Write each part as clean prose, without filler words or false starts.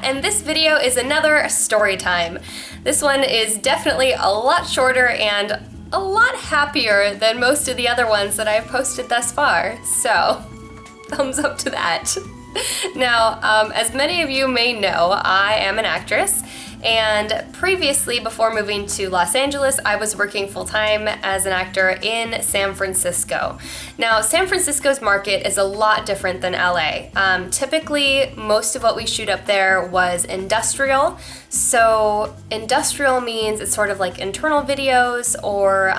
and this video is another story time. This one is definitely a lot shorter and a lot happier than most of the other ones that I've posted thus far, so thumbs up to that. Now, as many of you may know, I am an actress, and previously, before moving to Los Angeles, I was working full-time as an actor in San Francisco. Now, San Francisco's market is a lot different than LA. Typically, most of what we shoot up there was industrial. So industrial means it's sort of like internal videos or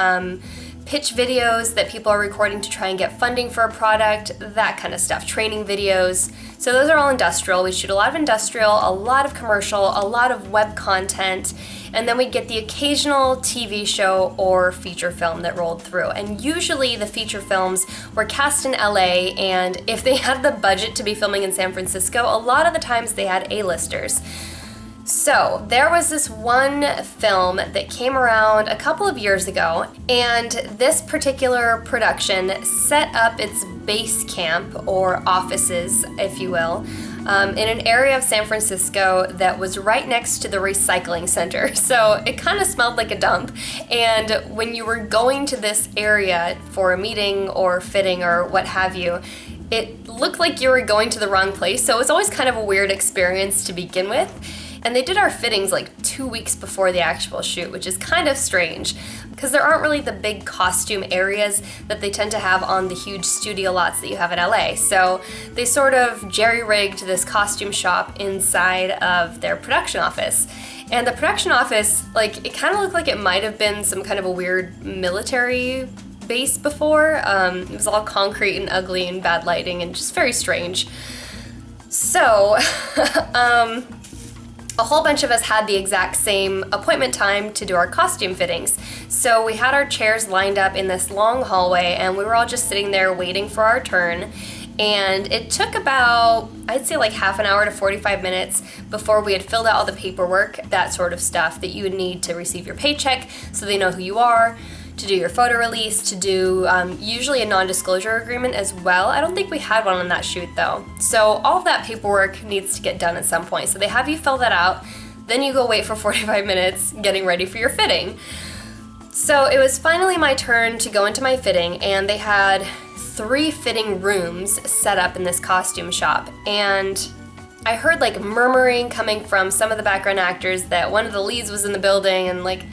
pitch videos that people are recording to try and get funding for a product, that kind of stuff, training videos. So those are all industrial. We shoot a lot of industrial, a lot of commercial, a lot of web content, and then we get the occasional TV show or feature film that rolled through. And usually the feature films were cast in LA, and if they had the budget to be filming in San Francisco, a lot of the times they had A-listers. So there was this one film that came around a couple of years ago, and this particular production set up its base camp, or offices, if you will, in an area of San Francisco that was right next to the recycling center. So it kind of smelled like a dump, and when you were going to this area for a meeting or fitting or what have you, it looked like you were going to the wrong place, so it was always kind of a weird experience to begin with. And they did our fittings like 2 weeks before the actual shoot, which is kind of strange because there aren't really the big costume areas that they tend to have on the huge studio lots that you have in LA. So they sort of jerry-rigged this costume shop inside of their production office. And the production office, like, it kind of looked like it might have been some kind of a weird military base before. It was all concrete and ugly and bad lighting and just very strange. So, a whole bunch of us had the exact same appointment time to do our costume fittings. So we had our chairs lined up in this long hallway, and we were all just sitting there waiting for our turn. And it took about, I'd say like half an hour to 45 minutes before we had filled out all the paperwork, that sort of stuff that you would need to receive your paycheck so they know who you are, to do your photo release, to do usually a non-disclosure agreement as well. I don't think we had one on that shoot though. So all of that paperwork needs to get done at some point. So they have you fill that out, then you go wait for 45 minutes getting ready for your fitting. So it was finally my turn to go into my fitting, and they had 3 fitting rooms set up in this costume shop. And I heard like murmuring coming from some of the background actors that one of the leads was in the building, and like,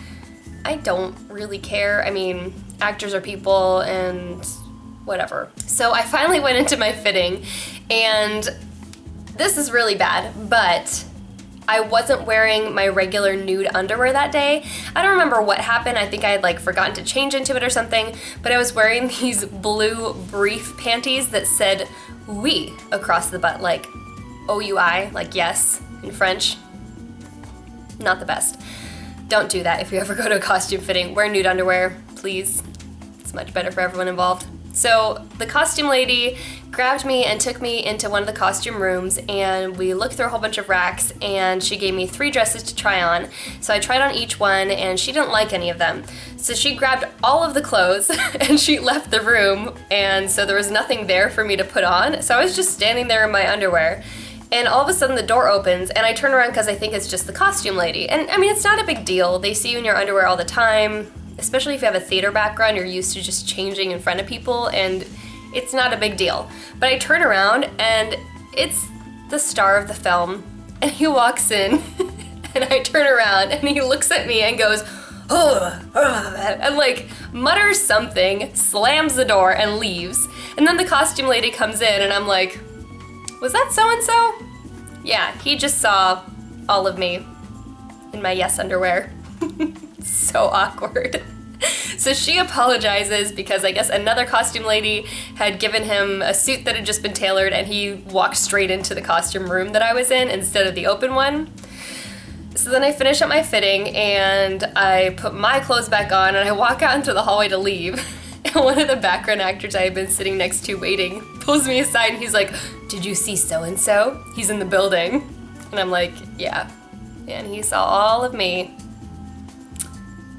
I don't really care. I mean, actors are people and whatever. So I finally went into my fitting, and this is really bad, but I wasn't wearing my regular nude underwear that day. I don't remember what happened. I think I had like forgotten to change into it or something, but I was wearing these blue brief panties that said oui across the butt, like O-U-I, like yes in French. Not the best. Don't do that if you ever go to a costume fitting. Wear nude underwear, please. It's much better for everyone involved. So the costume lady grabbed me and took me into one of the costume rooms, and we looked through a whole bunch of racks, and she gave me 3 dresses to try on. So I tried on each one, and she didn't like any of them. So she grabbed all of the clothes and she left the room, and so there was nothing there for me to put on. So I was just standing there in my underwear. And all of a sudden the door opens, and I turn around because I think it's just the costume lady. And I mean, it's not a big deal. They see you in your underwear all the time, especially if you have a theater background. You're used to just changing in front of people, and it's not a big deal. But I turn around, and it's the star of the film, and he walks in, and I turn around, and he looks at me and goes, oh, and like mutters something, slams the door, and leaves. And then the costume lady comes in, and I'm like, was that so-and-so? Yeah, he just saw all of me in my yes underwear. So awkward. So she apologizes because I guess another costume lady had given him a suit that had just been tailored, and he walked straight into the costume room that I was in instead of the open one. So then I finish up my fitting, and I put my clothes back on, and I walk out into the hallway to leave. And one of the background actors I had been sitting next to waiting pulls me aside, and he's like, did you see so-and-so? He's in the building. And I'm like, yeah. And he saw all of me.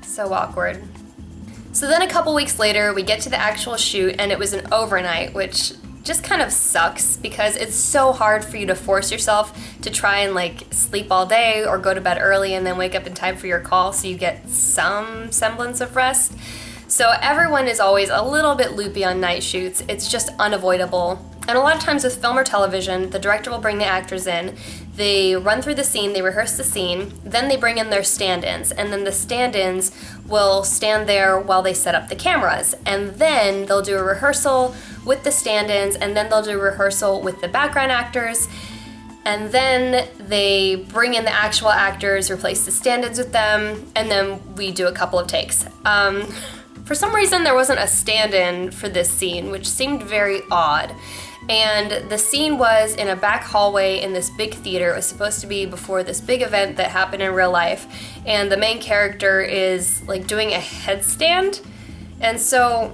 So awkward. So then a couple weeks later, we get to the actual shoot, and it was an overnight, which just kind of sucks because it's so hard for you to force yourself to try and like sleep all day or go to bed early and then wake up in time for your call so you get some semblance of rest. So everyone is always a little bit loopy on night shoots. It's just unavoidable. And a lot of times with film or television, the director will bring the actors in, they run through the scene, they rehearse the scene, then they bring in their stand-ins, and then the stand-ins will stand there while they set up the cameras. And then they'll do a rehearsal with the stand-ins, and then they'll do a rehearsal with the background actors, and then they bring in the actual actors, replace the stand-ins with them, and then we do a couple of takes. For some reason, there wasn't a stand-in for this scene, which seemed very odd. And the scene was in a back hallway in this big theater. It was supposed to be before this big event that happened in real life. And the main character is like doing a headstand. And so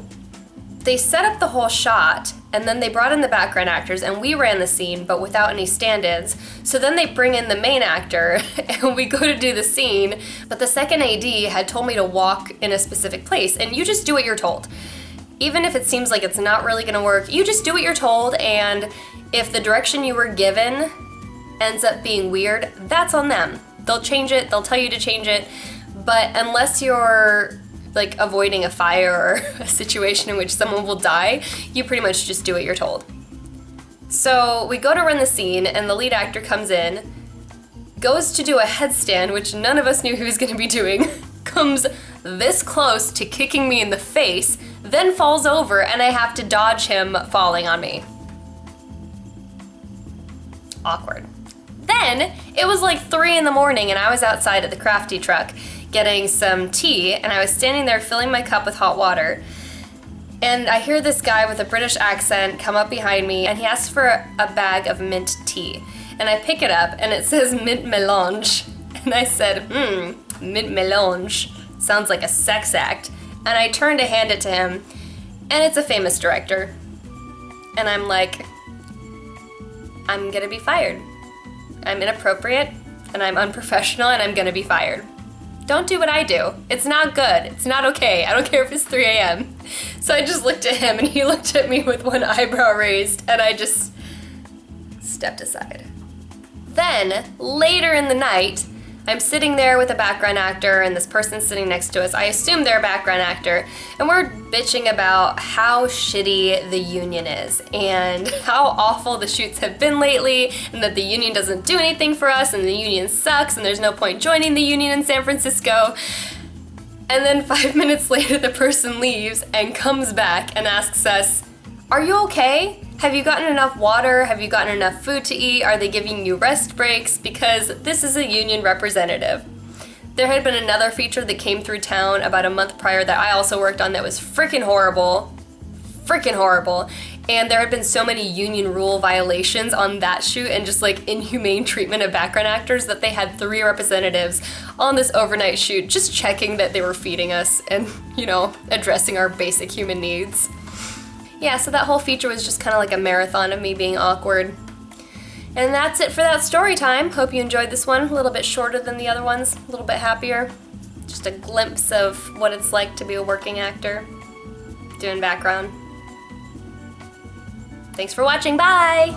they set up the whole shot, and then they brought in the background actors, and we ran the scene, but without any stand-ins. So then they bring in the main actor, and we go to do the scene, but the second AD had told me to walk in a specific place, and you just do what you're told. Even if it seems like it's not really gonna work, you just do what you're told, and if the direction you were given ends up being weird, that's on them. They'll change it, they'll tell you to change it, but unless you're like avoiding a fire or a situation in which someone will die, you pretty much just do what you're told. So we go to run the scene, and the lead actor comes in, goes to do a headstand, which none of us knew he was gonna be doing, comes this close to kicking me in the face, then falls over, and I have to dodge him falling on me. Awkward. Then, it was like 3 in the morning, and I was outside at the Crafty truck getting some tea, and I was standing there filling my cup with hot water, and I hear this guy with a British accent come up behind me, and he asks for a bag of mint tea. And I pick it up, and it says mint melange. And I said, mint melange. Sounds like a sex act. And I turn to hand it to him, and it's a famous director. And I'm like, I'm gonna be fired. I'm inappropriate, and I'm unprofessional, and I'm gonna be fired. Don't do what I do. It's not good. It's not okay. I don't care if it's 3 a.m. So I just looked at him, and he looked at me with one eyebrow raised, and I just stepped aside. Then, later in the night, I'm sitting there with a background actor, and this person sitting next to us, I assume they're a background actor, and we're bitching about how shitty the union is, and how awful the shoots have been lately, and that the union doesn't do anything for us, and the union sucks, and there's no point joining the union in San Francisco. And then 5 minutes later, the person leaves and comes back and asks us, "Are you okay? Have you gotten enough water? Have you gotten enough food to eat? Are they giving you rest breaks? Because this is a union representative." There had been another feature that came through town about a month prior that I also worked on that was freaking horrible. And there had been so many union rule violations on that shoot and just like inhumane treatment of background actors that they had 3 representatives on this overnight shoot just checking that they were feeding us and, you know, addressing our basic human needs. Yeah, so that whole feature was just kind of like a marathon of me being awkward. And that's it for that story time. Hope you enjoyed this one. A little bit shorter than the other ones, a little bit happier. Just a glimpse of what it's like to be a working actor, doing background. Thanks for watching, bye!